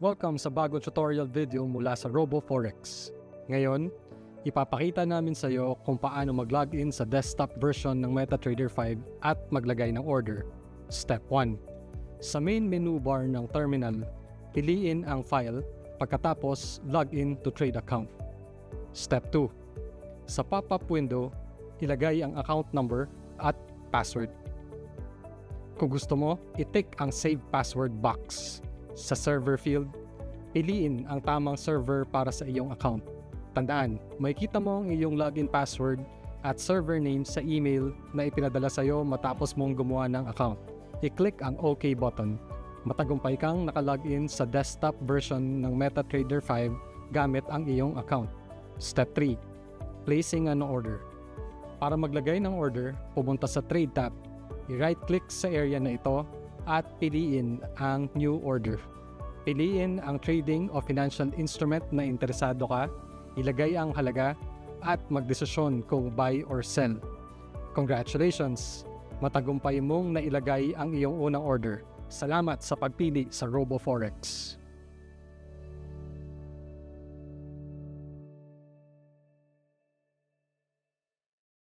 Welcome sa bagong tutorial video mula sa RoboForex. Ngayon, ipapakita namin sa iyo kung paano mag-login sa desktop version ng MetaTrader 5 at maglagay ng order. Step 1. Sa main menu bar ng terminal, piliin ang file, pagkatapos login to trade account. Step 2. Sa pop-up window, ilagay ang account number at password. Kung gusto mo, i-tick ang Save Password box. Sa server field, piliin ang tamang server para sa iyong account. Tandaan, makikita mo ang iyong login password at server name sa email na ipinadala sa iyo matapos mong gumawa ng account. I-click ang OK button. Matagumpay kang nakalogin sa desktop version ng MetaTrader 5 gamit ang iyong account. Step 3. Placing an order. Para maglagay ng order, pumunta sa Trade tab. I-right-click sa area na ito at piliin ang New Order. Piliin ang trading o financial instrument na interesado ka, ilagay ang halaga, at magdesisyon kung buy or sell. Congratulations! Matagumpay mong nailagay ang iyong unang order. Salamat sa pagpili sa RoboForex.